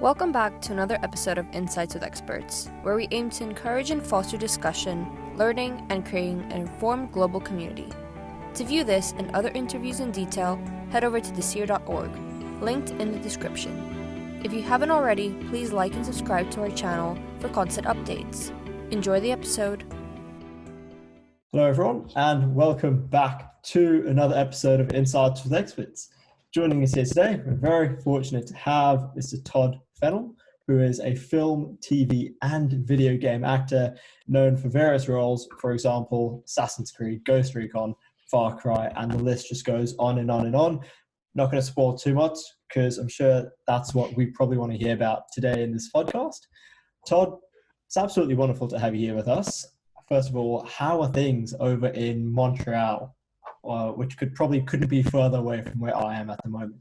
Welcome back to another episode of Insights with Experts, where we aim to encourage and foster discussion, learning, and creating an informed global community. To view this and other interviews in detail, head over to theseer.org, linked in the description. If you haven't already, please like and subscribe to our channel for constant updates. Enjoy the episode. Hello everyone, and welcome back to another episode of Insights with Experts. Joining us here today, we're very fortunate to have Mr. Tod Fennell, who is a film, TV, and video game actor known for various roles, for example, Assassin's Creed, Ghost Recon, Far Cry, and the list just goes on and on and on. Not going to spoil too much, because I'm sure that's what we probably want to hear about today in this podcast. Tod, it's absolutely wonderful to have you here with us. First of all, how are things over in Montreal, which couldn't be further away from where I am at the moment?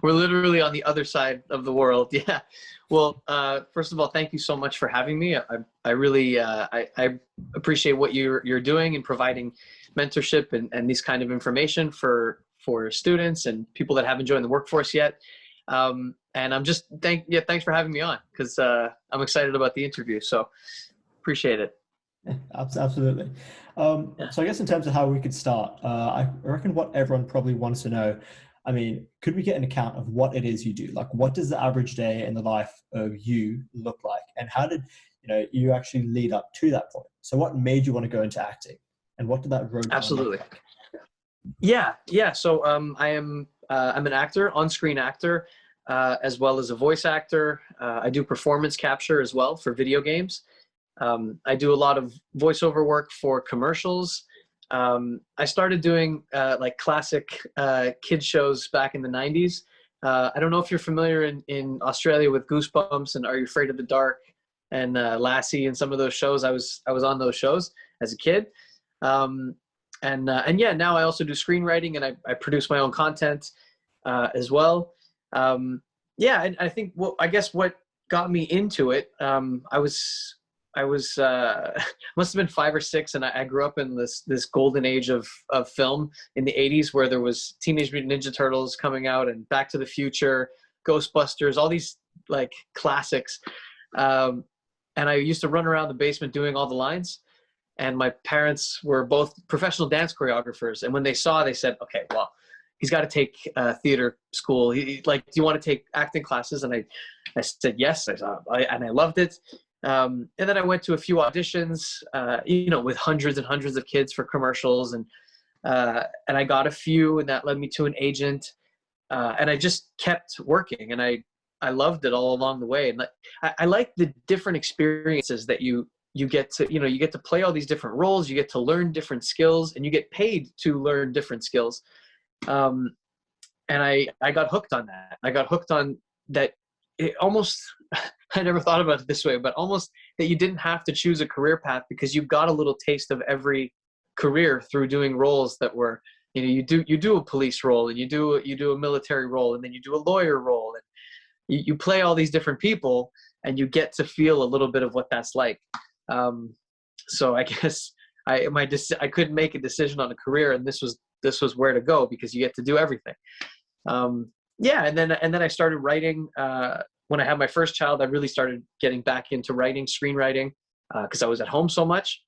We're literally on the other side of the world. Yeah. Well, first of all, thank you so much for having me. I really I appreciate what you're doing and providing mentorship and these kind of information for students and people that haven't joined the workforce yet. And I'm just thanks for having me on, because I'm excited about the interview. So appreciate it. Yeah, absolutely. So I guess in terms of how we could start, I reckon what everyone probably wants to know, I mean, could we get an account of what it is you do? Like, what does the average day in the life of you look like? And how did you actually lead up to that point? So what made you want to go into acting? And what did that road Absolutely. look like? Yeah. So I'm an actor, on-screen actor, as well as a voice actor. I do performance capture as well for video games. I do a lot of voiceover work for commercials. I started doing like classic kid shows back in the 90s. I don't know if you're familiar in Australia with Goosebumps and Are You Afraid of the Dark and Lassie and some of those shows. I was on those shows as a kid. And now I also do screenwriting, and I produce my own content as well. And I think I guess what got me into it, I was must have been 5 or 6, and I grew up in this golden age of film in the 80s, where there was Teenage Mutant Ninja Turtles coming out and Back to the Future, Ghostbusters, all these like classics. And I used to run around the basement doing all the lines. And my parents were both professional dance choreographers, and when they said, okay, well, he's got to take theater school. Do you want to take acting classes? And I said yes. And I loved it. And then I went to a few auditions, with hundreds and hundreds of kids for commercials, and I got a few, and that led me to an agent. And I just kept working, and I loved it all along the way. And I like the different experiences that you get to, you get to play all these different roles, you get to learn different skills, and you get paid to learn different skills. And I got hooked on that. I got hooked on that. It almost, I never thought about it this way, but almost that you didn't have to choose a career path, because you got a little taste of every career through doing roles that were, you do a police role, and you do a military role, and then you do a lawyer role, and you play all these different people, and you get to feel a little bit of what that's like. So I guess I couldn't make a decision on a career, and this was where to go, because you get to do everything. And then I started writing. When I had my first child, I really started getting back into writing, screenwriting, because I was at home so much.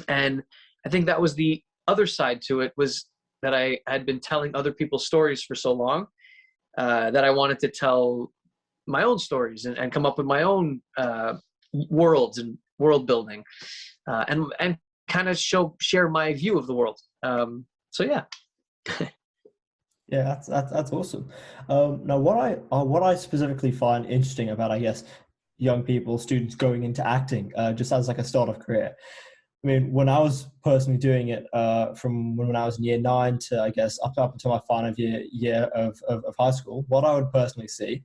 And I think that was the other side to it, was that I had been telling other people's stories for so long, that I wanted to tell my own stories and come up with my own worlds and world building, and kind of share my view of the world. Yeah. Yeah, that's awesome. Now, what I specifically find interesting about, I guess, young people, students going into acting, just as like a startup career. I mean, when I was personally doing it, from when I was in year 9 to, I guess, up until my final year of high school, what I would personally see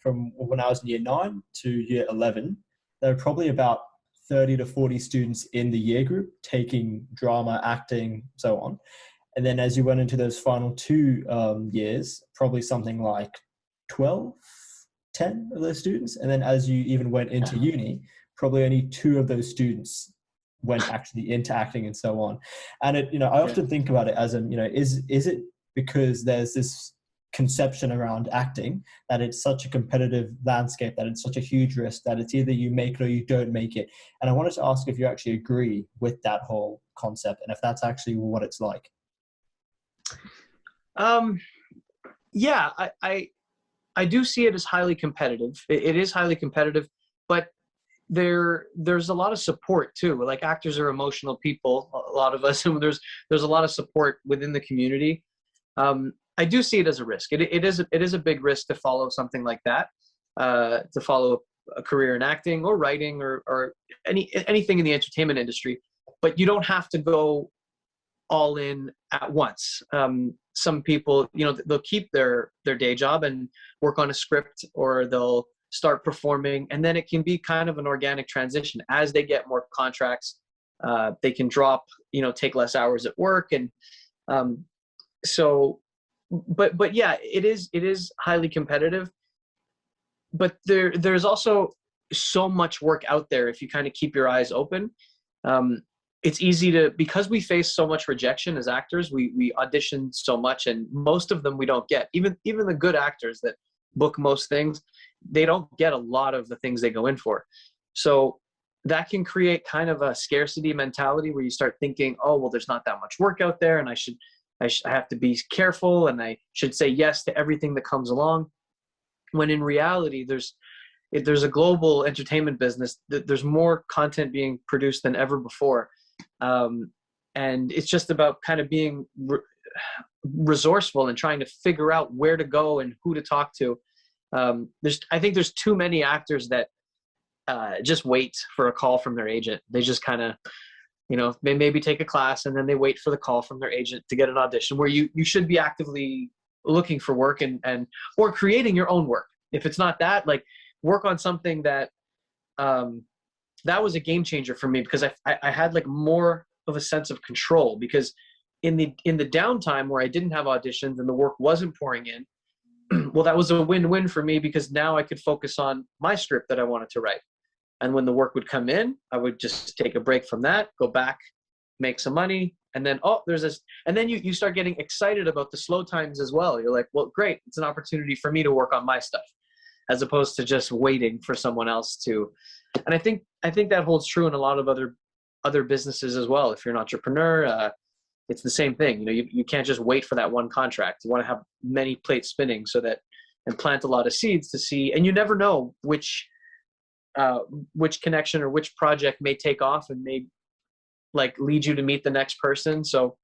from when I was in year 9 to year 11, there were probably about 30 to 40 students in the year group taking drama, acting, so on. And then as you went into those final 2 years, probably something like 10 of those students. And then as you even went into uni, probably only 2 of those students went actually into acting and so on. And I often think about it as is it because there's this conception around acting, that it's such a competitive landscape, that it's such a huge risk, that it's either you make it or you don't make it. And I wanted to ask if you actually agree with that whole concept and if that's actually what it's like. Yeah, I do see it as highly competitive. It is highly competitive, but there's a lot of support too. Like, actors are emotional people, a lot of us, and there's a lot of support within the community. I do see it as a risk. It is a big risk to follow something like that, to follow a career in acting or writing or anything in the entertainment industry. But you don't have to go all in at once. Some people, they'll keep their day job and work on a script, or they'll start performing, and then it can be kind of an organic transition. As they get more contracts, they can drop, take less hours at work. And but yeah, it is highly competitive, but there's also so much work out there if you kind of keep your eyes open. It's easy to, because we face so much rejection as actors, we audition so much, and most of them we don't get. Even the good actors that book most things, they don't get a lot of the things they go in for. So that can create kind of a scarcity mentality where you start thinking, oh, well, there's not that much work out there, and I have to be careful, and I should say yes to everything that comes along. When in reality, there's a global entertainment business. There's more content being produced than ever before. And it's just about kind of being resourceful and trying to figure out where to go and who to talk to. I think there's too many actors that just wait for a call from their agent. They just kind of, they maybe take a class and then they wait for the call from their agent to get an audition, where you should be actively looking for work and or creating your own work. If it's not that, like, work on something that that was a game changer for me, because I had like more of a sense of control, because in the downtime where I didn't have auditions and the work wasn't pouring in, well, that was a win-win for me, because now I could focus on my script that I wanted to write. And when the work would come in, I would just take a break from that, go back, make some money, and then, oh, there's this. And then you start getting excited about the slow times as well. You're like, well, great, it's an opportunity for me to work on my stuff, as opposed to just waiting for someone else to. And I think that holds true in a lot of other businesses as well. If you're an entrepreneur, it's the same thing. You can't just wait for that one contract. You want to have many plates spinning, and plant a lot of seeds to see. And you never know which connection or which project may take off and may like lead you to meet the next person. So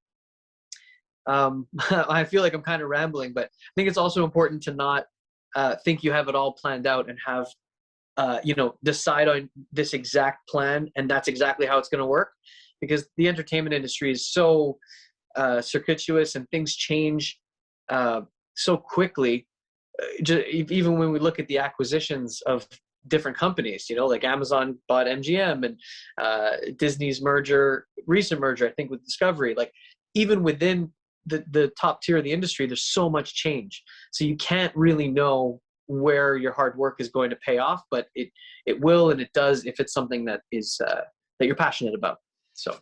I feel like I'm kind of rambling, but I think it's also important to not think you have it all planned out and have decide on this exact plan and that's exactly how it's going to work, because the entertainment industry is so circuitous and things change so quickly. Even when we look at the acquisitions of different companies, like Amazon bought MGM, and Disney's recent merger, I think, with Discovery, like, even within the top tier of the industry, there's so much change. So you can't really know where your hard work is going to pay off, but it will, and it does, if it's something that is that you're passionate about. So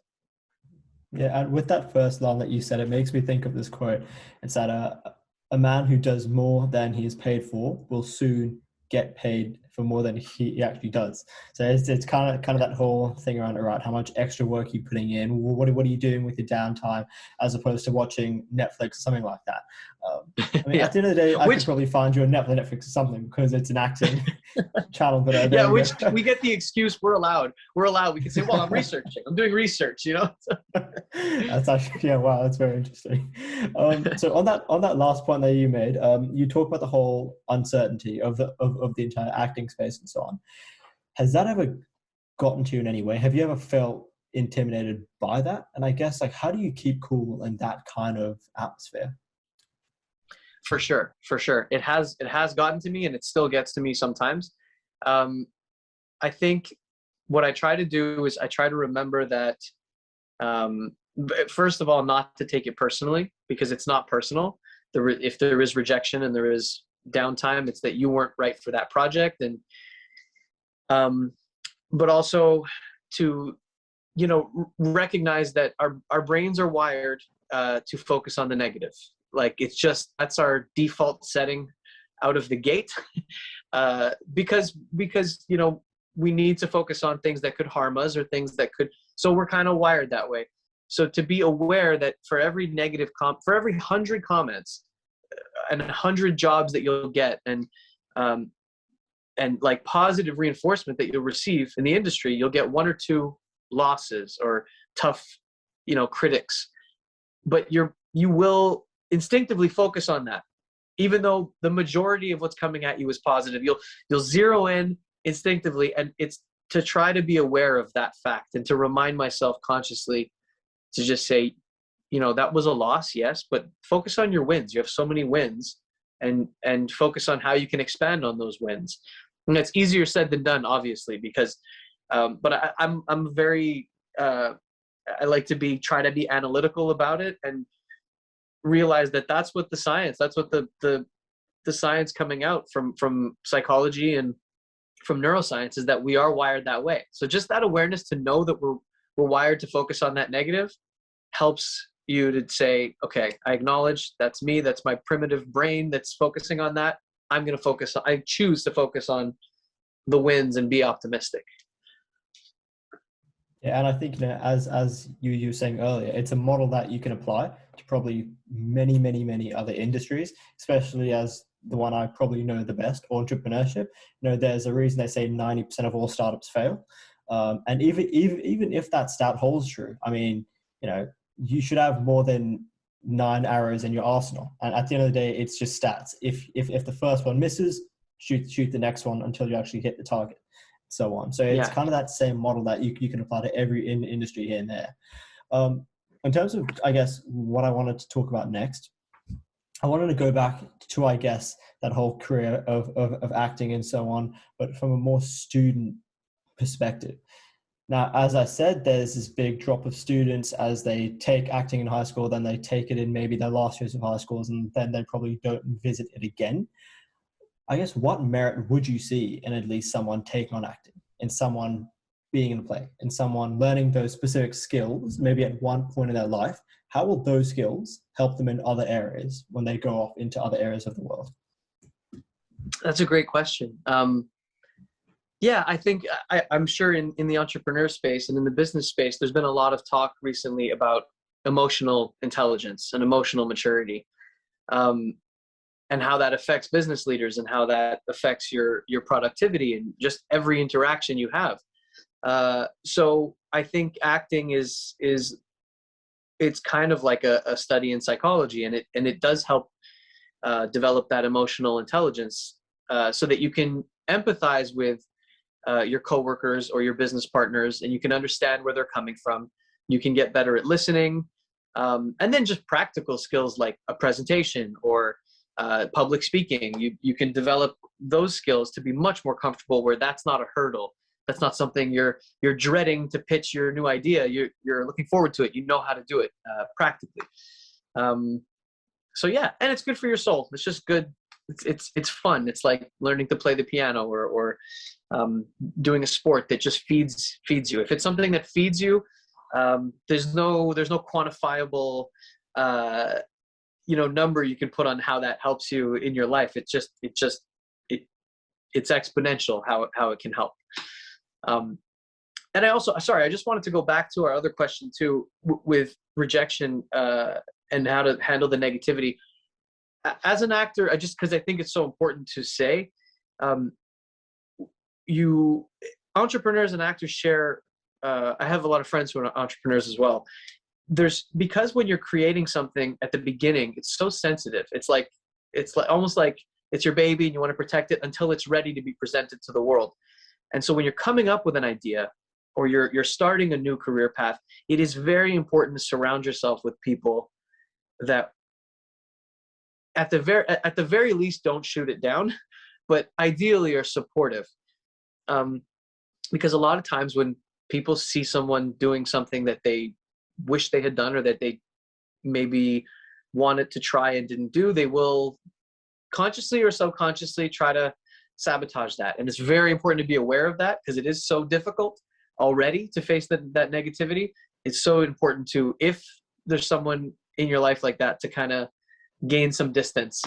yeah, and with that first line that you said, it makes me think of this quote. It's that a man who does more than he is paid for will soon get paid for more than he actually does. So it's kind of that whole thing around, all right, how much extra work are you putting in? What are you doing with your downtime, as opposed to watching Netflix or something like that? Yeah. At the end of the day, I could probably find you on Netflix or something, because it's an acting channel. But yeah, which we get the excuse, we're allowed. We can say, well, I'm researching. I'm doing research. That's actually, yeah, wow, that's very interesting. So on that last point that you made, you talk about the whole uncertainty of the entire acting space and so on. Has that ever gotten to you in any way? Have you ever felt intimidated by that? And I guess, like, how do you keep cool in that kind of atmosphere? For sure. It has gotten to me, and it still gets to me sometimes. I think what I try to do is I try to remember that, first of all, not to take it personally, because it's not personal. If there is rejection and there is downtime, it's that you weren't right for that project. And but also to recognize that our brains are wired to focus on the negative. Like, it's just, that's our default setting out of the gate. Because, you know, we need to focus on things that could harm us or things that could, so we're kind of wired that way. So to be aware that for every negative for every 100 comments and 100 jobs that you'll get, and like positive reinforcement that you'll receive in the industry, you'll get 1 or 2 losses or tough, you know, critics. But you will instinctively focus on that, even though the majority of what's coming at you is positive. You'll zero in instinctively, and it's to try to be aware of that fact and to remind myself consciously to just say, you know, that was a loss, yes, but focus on your wins. You have so many wins, and focus on how you can expand on those wins. And that's easier said than done, obviously, because but I'm very I like to try to be analytical about it and realize that that's what the science coming out from psychology and from neuroscience is, that we are wired that way. So just that awareness to know that we're wired to focus on that negative helps you to say, okay, I acknowledge that's me, that's my primitive brain that's focusing on that. I choose to focus on the wins and be optimistic. Yeah, and I think, you know, as you were saying earlier, it's a model that you can apply to probably many other industries, especially as the one I probably know the best, entrepreneurship. You know, there's a reason they say 90% of all startups fail. And even if that stat holds true, I mean, you know, you should have more than 9 arrows in your arsenal. And at the end of the day, it's just stats. If the first one misses, shoot the next one until you actually hit the target, so on. So it's kind of that same model that you can apply to every industry here and there. In terms of, I guess, what I wanted to talk about next, I wanted to go back to, I guess, that whole career of acting and so on, but from a more student perspective. Now, as I said, there's this big drop of students as they take acting in high school, then they take it in maybe their last years of high schools, and then they probably don't visit it again. I guess, what merit would you see in at least someone taking on acting, in someone being in a play, in someone learning those specific skills, maybe at one point in their life? How will those skills help them in other areas when they go off into other areas of the world? That's a great question. Yeah, I think I'm sure in the entrepreneur space and in the business space, there's been a lot of talk recently about emotional intelligence and emotional maturity, and how that affects business leaders and how that affects your productivity and just every interaction you have. So I think acting is it's kind of like a study in psychology, and it does help develop that emotional intelligence, so that you can empathize with your coworkers or your business partners, and you can understand where they're coming from. You can get better at listening, and then just practical skills like a presentation or public speaking. You can develop those skills to be much more comfortable, where that's not a hurdle. That's not something you're dreading to pitch your new idea. You're looking forward to it. You know how to do it practically. So yeah, and it's good for your soul. It's just good. It's fun. It's like learning to play the piano or doing a sport that just feeds you. If it's something that feeds you, there's no quantifiable number you can put on how that helps you in your life. It's exponential how it can help. And I just wanted to go back to our other question too, with rejection and how to handle the negativity. As an actor, because I think it's so important to say, entrepreneurs and actors share. I have a lot of friends who are entrepreneurs as well. Because when you're creating something at the beginning, it's so sensitive. It's like almost like it's your baby and you want to protect it until it's ready to be presented to the world. And so when you're coming up with an idea or you're starting a new career path, it is very important to surround yourself with people that at the very least don't shoot it down, but ideally are supportive. Because a lot of times when people see someone doing something that they wish they had done or that they maybe wanted to try and didn't do, they will consciously or subconsciously try to sabotage that. And it's very important to be aware of that, because it is so difficult already to face that negativity. It's so important to, if there's someone in your life like that, to kind of gain some distance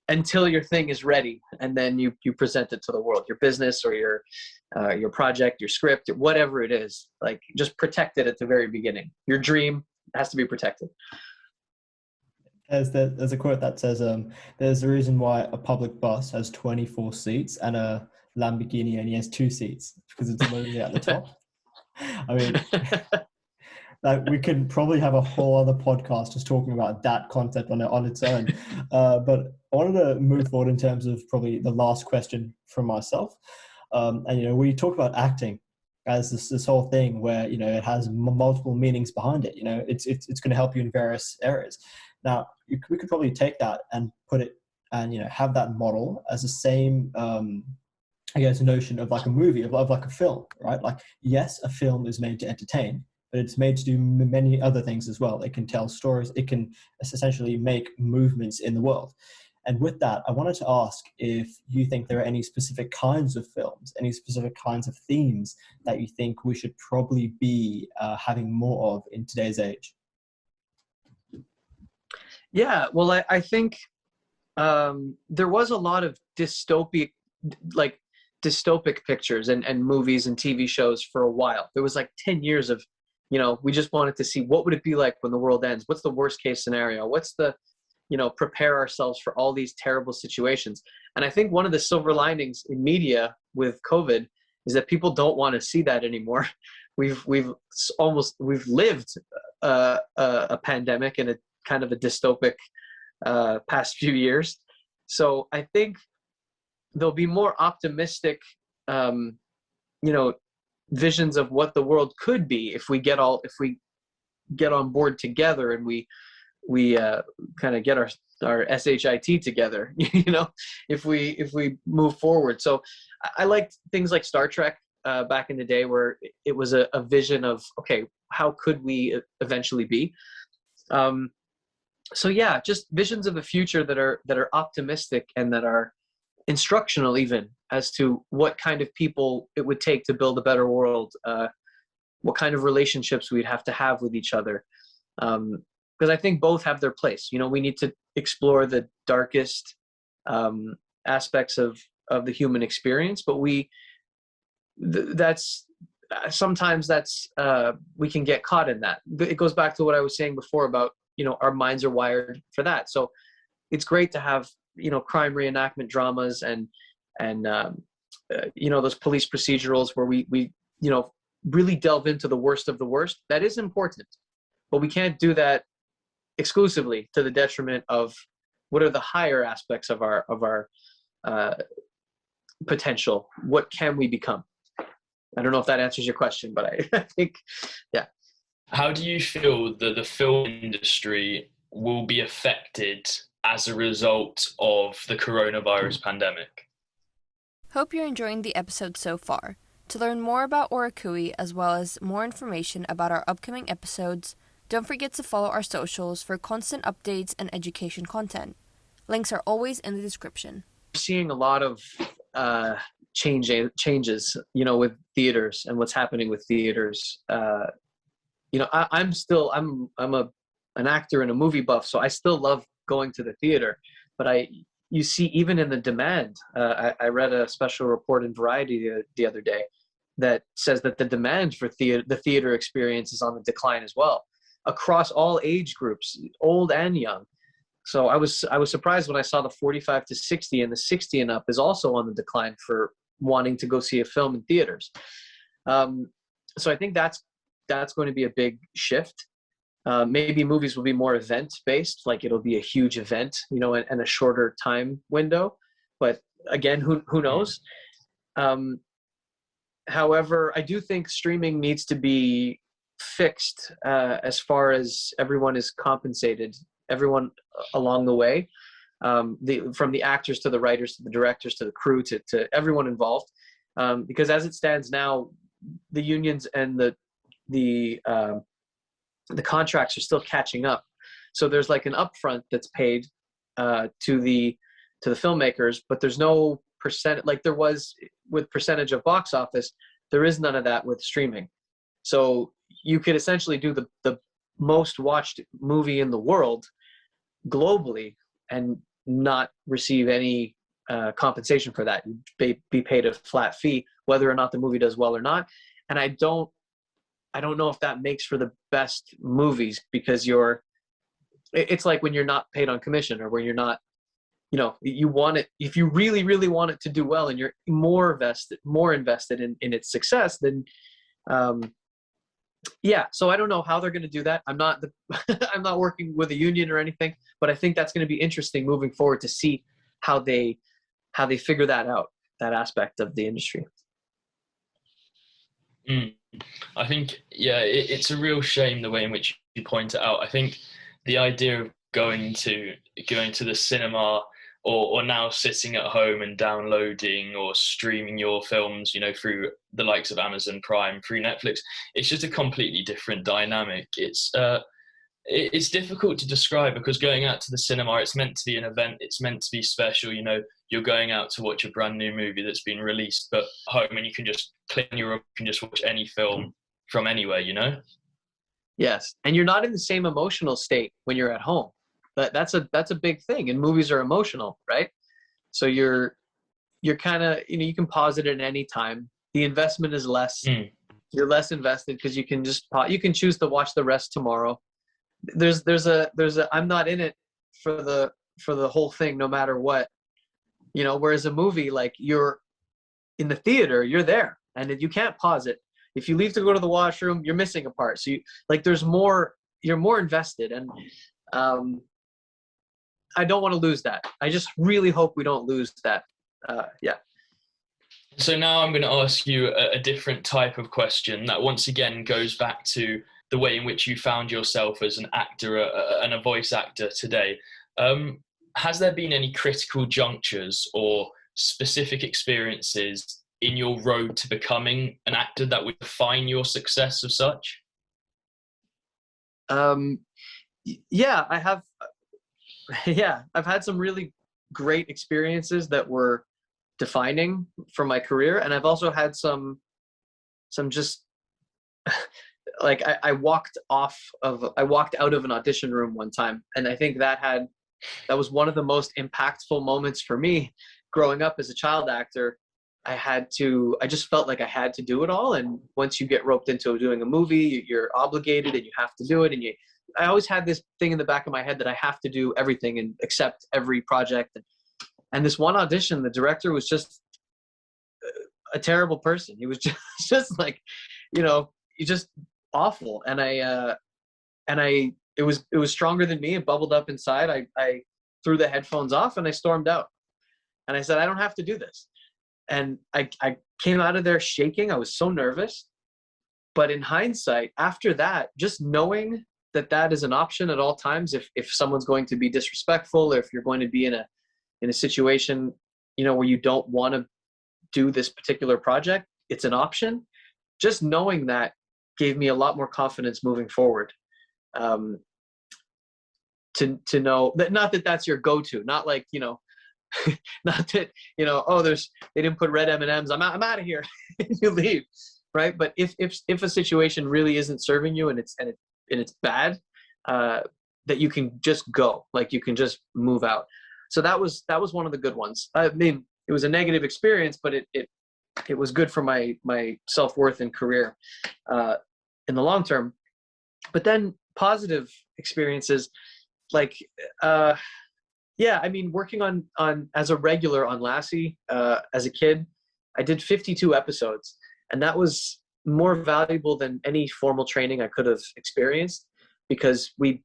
until your thing is ready, and then you present it to the world, your business or your project, your script, whatever it is. Like, just protect it at the very beginning. Your dream has to be protected. There's a quote that says, there's a reason why a public bus has 24 seats and a Lamborghini only has 2 seats, because it's lonely at the top. I mean, like, we could probably have a whole other podcast just talking about that concept on its own. But I wanted to move forward in terms of probably the last question from myself. And, we talk about acting as this whole thing where, it has multiple meanings behind it. It's going to help you in various areas. Now, we could probably take that and put it and, have that model as the same, notion of like a movie, of like a film, right? Like, yes, a film is made to entertain, but it's made to do many other things as well. It can tell stories. It can essentially make movements in the world. And with that, I wanted to ask if you think there are any specific kinds of films, any specific kinds of themes that you think we should probably be having more of in today's age. Yeah, well, I think there was a lot of dystopic pictures and movies and TV shows for a while. There was like 10 years of, we just wanted to see what would it be like when the world ends? What's the worst case scenario? What's the, prepare ourselves for all these terrible situations. And I think one of the silver linings in media with COVID is that people don't want to see that anymore. We've lived a pandemic and a kind of a dystopic past few years. So I think there'll be more optimistic, visions of what the world could be if we get on board together and we kind of get our SHIT together, if we move forward. So I liked things like Star Trek back in the day, where it was a vision of, okay, how could we eventually be? So yeah, just visions of the future that are optimistic and that are instructional, even as to what kind of people it would take to build a better world, what kind of relationships we'd have to have with each other. Because I think both have their place. We need to explore the darkest aspects of the human experience, but sometimes we can get caught in that. It goes back to what I was saying before about, our minds are wired for that. So it's great to have, crime reenactment dramas and those police procedurals where we really delve into the worst of the worst. That is important, but we can't do that exclusively to the detriment of what are the higher aspects of our potential. What can we become? I don't know if that answers your question, but I think, yeah. How do you feel that the film industry will be affected as a result of the coronavirus pandemic? Hope you're enjoying the episode so far. To learn more about Orakui, as well as more information about our upcoming episodes, don't forget to follow our socials for constant updates and education content. Links are always in the description. We're seeing a lot of changes, with theaters and what's happening with theaters. I'm an actor and a movie buff, so I still love going to the theater. But you see, even in the demand, I read a special report in Variety the other day that says that the demand for the theater experience is on the decline as well, across all age groups, old and young. So I was surprised when I saw the 45 to 60, and the 60 and up is also on the decline for wanting to go see a film in theaters. So I think that's going to be a big shift. Maybe movies will be more event-based, like it'll be a huge event, and a shorter time window. But again, who knows? However, I do think streaming needs to be fixed as far as everyone is compensated, everyone along the way, from the actors to the writers to the directors to the crew to everyone involved. Because as it stands now, the unions and the contracts are still catching up. So there's like an upfront that's paid to the filmmakers, but there's no percent like there was with percentage of box office. There is none of that with streaming. So you could essentially do the most watched movie in the world globally and not receive any compensation for that. You'd be paid a flat fee, whether or not the movie does well or not. And I don't know if that makes for the best movies, because it's like when you're not paid on commission, or when you're not, you want it, if you really, really want it to do well and you're more invested in its success, then so I don't know how they're going to do that. I'm not I'm not working with a union or anything, but I think that's going to be interesting moving forward to see how they figure that out, that aspect of the industry. I think, it's a real shame the way in which you point it out. I think the idea of going to the cinema, or now sitting at home and downloading or streaming your films, through the likes of Amazon Prime, through Netflix, it's just a completely different dynamic. It's difficult to describe, because going out to the cinema, it's meant to be an event, it's meant to be special. You're going out to watch a brand new movie that's been released, but home, and you can just click on you can just watch any film from anywhere. Yes, and you're not in the same emotional state when you're at home. That's a big thing, and movies are emotional, right? So you're kind of, you can pause it at any time. The investment is less. You're less invested because you can just you can choose to watch the rest tomorrow. There's a I'm not in it for the whole thing, no matter what. Whereas a movie, like, you're in the theater, you're there, and you can't pause it. If you leave to go to the washroom, you're missing a part. So you're more invested, and I don't want to lose that. I just really hope we don't lose that. So now I'm going to ask you a different type of question that once again goes back to the way in which you found yourself as an actor and a voice actor today. Has there been any critical junctures or specific experiences in your road to becoming an actor that would define your success as such? Yeah, I have. Yeah, I've had some really great experiences that were defining for my career, and I've also had some just like I walked out of an audition room one time, and I think that was one of the most impactful moments for me growing up as a child actor. I just felt like I had to do it all, and once you get roped into doing a movie, you're obligated and you have to do it, and I always had this thing in the back of my head that I have to do everything and accept every project. And this one audition, the director was just a terrible person. He was just like, he's just awful. And it was stronger than me. It bubbled up inside. I threw the headphones off and I stormed out. And I said, I don't have to do this. And I came out of there shaking. I was so nervous. But in hindsight, after that, just knowing that is an option at all times, if someone's going to be disrespectful, or if you're going to be in a situation, where you don't want to do this particular project, it's an option. Just knowing that gave me a lot more confidence moving forward. To know that, not that that's your go-to, not like, not that, they didn't put red M&Ms, I'm out of here, and you leave, right? But if a situation really isn't serving you and it's bad, that you can just go, like you can just move out. So that was one of the good ones. I mean, it was a negative experience, but it was good for my self-worth and career in the long term. But then positive experiences, like, I mean, working on as a regular on Lassie as a kid, I did 52 episodes, and that was more valuable than any formal training I could have experienced, because we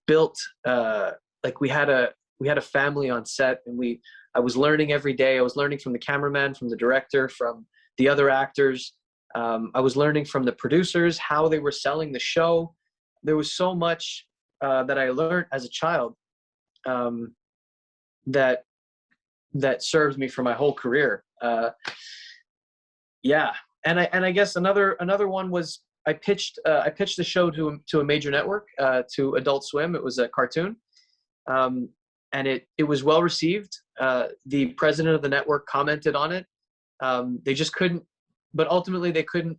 built like we had a family on set, and I was learning every day. I was learning from the cameraman, from the director, from the other actors. I was learning from the producers how they were selling the show. There was so much that I learned as a child that serves me for my whole career. And I guess another one was I pitched the show to a major network, to Adult Swim. It was a cartoon, and it was well received. The president of the network commented on it. They just couldn't, but ultimately they couldn't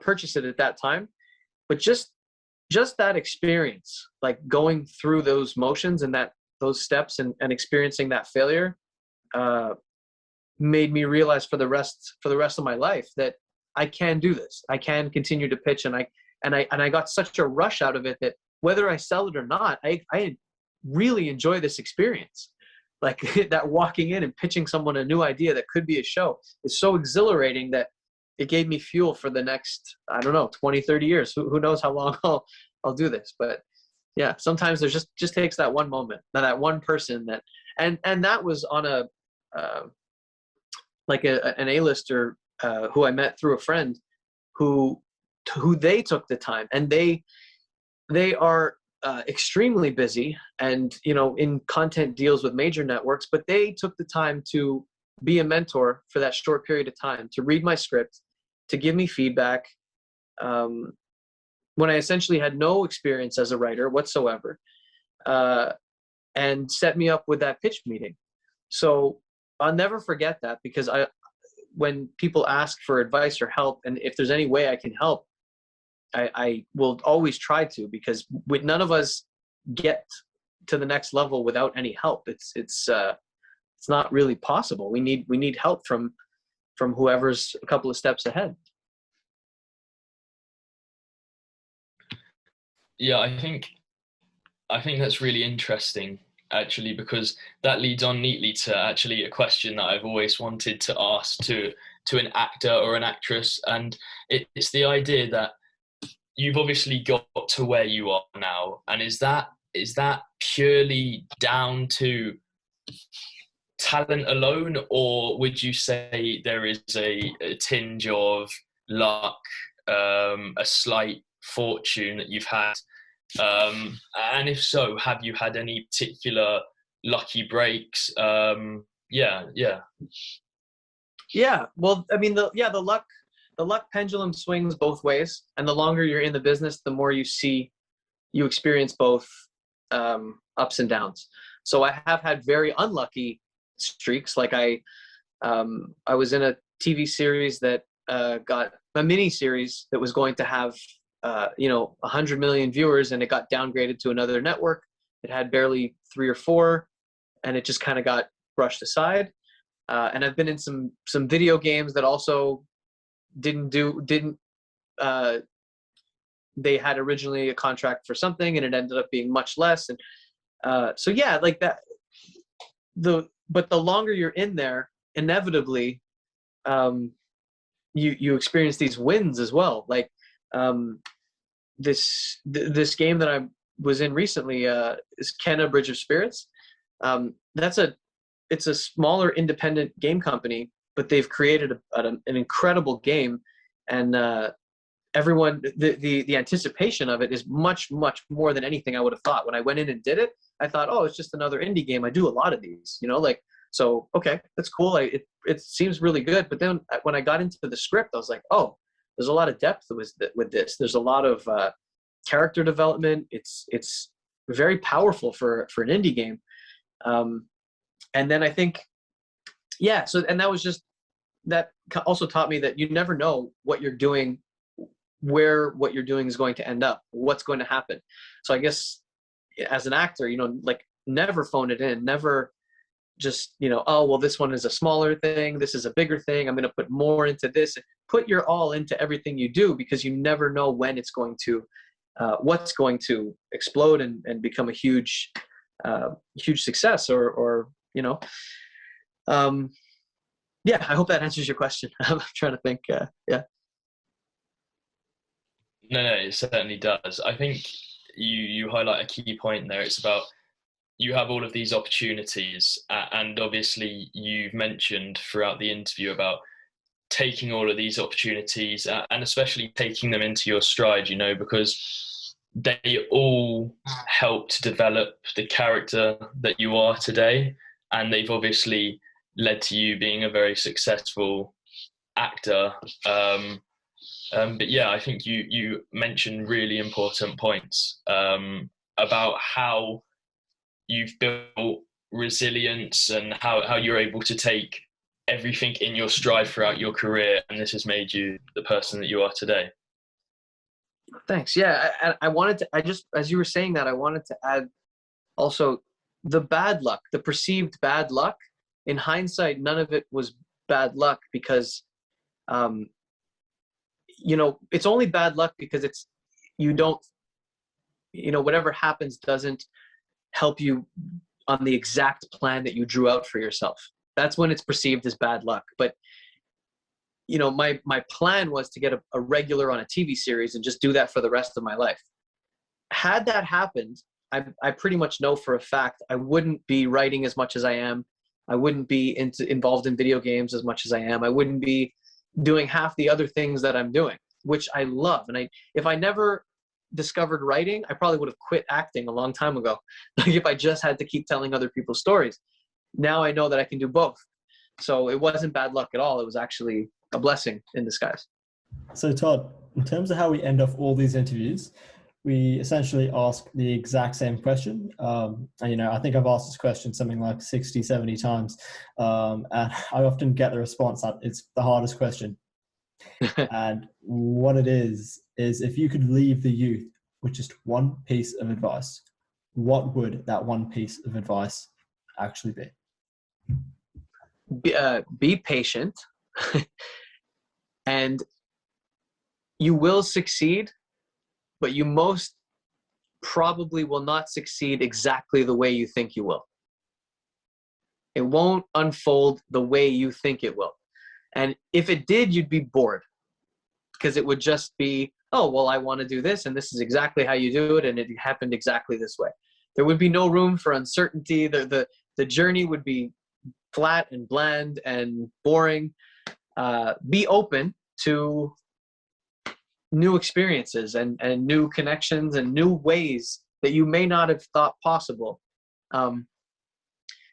purchase it at that time. But just that experience, like going through those motions, and that those steps and experiencing that failure made me realize for the rest of my life that I can do this. I can continue to pitch, and I got such a rush out of it that whether I sell it or not, I really enjoy this experience. Like that walking in and pitching someone a new idea that could be a show is so exhilarating that it gave me fuel for the next, I don't know, 20, 30 years. Who knows how long I'll do this. But yeah, sometimes there's just takes that one moment, that one person that, and that was on a, like an A-lister who I met through a friend who they took the time, and they are extremely busy and, you know, in content deals with major networks, but they took the time to be a mentor for that short period of time, to read my script, to give me feedback, when I essentially had no experience as a writer whatsoever, and set me up with that pitch meeting. So I'll never forget that, because when people ask for advice or help, and if there's any way I can help, I will always try to, because none of us get to the next level without any help. It's not really possible. We need help from whoever's a couple of steps ahead. Yeah, I think that's really interesting, actually, because that leads on neatly to actually a question that I've always wanted to ask to an actor or an actress, and it's the idea that you've obviously got to where you are now, and is that purely down to talent alone, or would you say there is a tinge of luck, a slight fortune that you've had, and if so, have you had any particular lucky breaks? Yeah. Well, I mean, the luck pendulum swings both ways, and the longer you're in the business, the more you experience both ups and downs. So I have had very unlucky streaks. Like I was in a TV series that got a mini series that was going to have 100 million viewers, and it got downgraded to another network. It had barely 3 or 4, and it just kind of got brushed aside. And I've been in some video games that also didn't they had originally a contract for something, and it ended up being much less. And so yeah, like that. But the longer you're in there, inevitably, you experience these wins as well. Like this game that I was in recently is Kenna Bridge of Spirits. It's a smaller independent game company, but they've created an incredible game, and everyone, the anticipation of it is much more than anything I would have thought. When I went in and did it, I thought, oh, it's just another indie game. I do a lot of these, like, so okay, that's cool. It seems really good. But then when I got into the script, I was like, oh, there's a lot of depth with this. There's a lot of character development. It's very powerful for an indie game. And then I think, yeah. So, and that also taught me that you never know what you're doing, where what you're doing is going to end up, what's going to happen. So I guess as an actor, like, never phone it in, never just, oh, well, this one is a smaller thing, this is a bigger thing, I'm going to put more into this. Put your all into everything you do, because you never know when it's going to, what's going to explode and become a huge success, or yeah, I hope that answers your question. I'm trying to think. Yeah. No, it certainly does. I think you highlight a key point there. It's about, you have all of these opportunities, and obviously you've mentioned throughout the interview about taking all of these opportunities, and especially taking them into your stride, because they all help to develop the character that you are today, and they've obviously led to you being a very successful actor. But yeah, I think you mentioned really important points about how you've built resilience, and how you're able to take everything in your stride throughout your career, and this has made you the person that you are today. Thanks. Yeah, I wanted to, as you were saying that, I wanted to add also the bad luck, the perceived bad luck, in hindsight, none of it was bad luck because, it's only bad luck because whatever happens doesn't help you on the exact plan that you drew out for yourself. That's when it's perceived as bad luck. But, my plan was to get a regular on a TV series and just do that for the rest of my life. Had that happened, I pretty much know for a fact I wouldn't be writing as much as I am. I wouldn't be involved in video games as much as I am. I wouldn't be doing half the other things that I'm doing, which I love. And if I never discovered writing, I probably would have quit acting a long time ago. Like if I just had to keep telling other people's stories. Now I know that I can do both. So it wasn't bad luck at all. It was actually a blessing in disguise. So Todd, in terms of how we end off all these interviews, we essentially ask the exact same question. And, I think I've asked this question something like 60, 70 times. And I often get the response that it's the hardest question. And what it is if you could leave the youth with just one piece of advice, what would that one piece of advice actually be? Be patient and you will succeed, but you most probably will not succeed exactly the way you think you will. It won't unfold the way you think it will. And if it did, you'd be bored because it would just be, oh, well, I want to do this and this is exactly how you do it. And it happened exactly this way. There would be no room for uncertainty. The journey would be flat and bland and boring. Be open to new experiences and new connections and new ways that you may not have thought possible.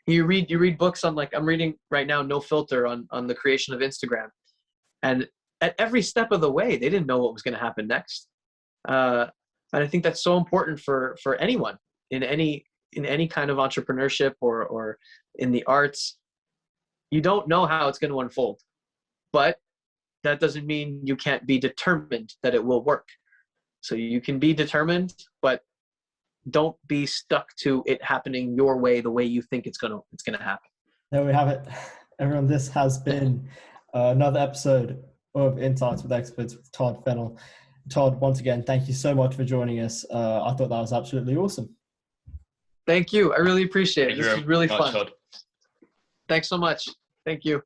You read books on, like I'm reading right now, No Filter on the creation of Instagram. And at every step of the way, they didn't know what was going to happen next. And I think that's so important for anyone in any kind of entrepreneurship or in the arts. You don't know how it's going to unfold, but that doesn't mean you can't be determined that it will work. So you can be determined, but don't be stuck to it happening your way, the way you think it's gonna happen. There we have it. Everyone, this has been another episode of Insights with Experts with Tod Fennell. Tod, once again, thank you so much for joining us. I thought that was absolutely awesome. Thank you. I really appreciate it. This was really fun. Todd. Thanks so much. Thank you.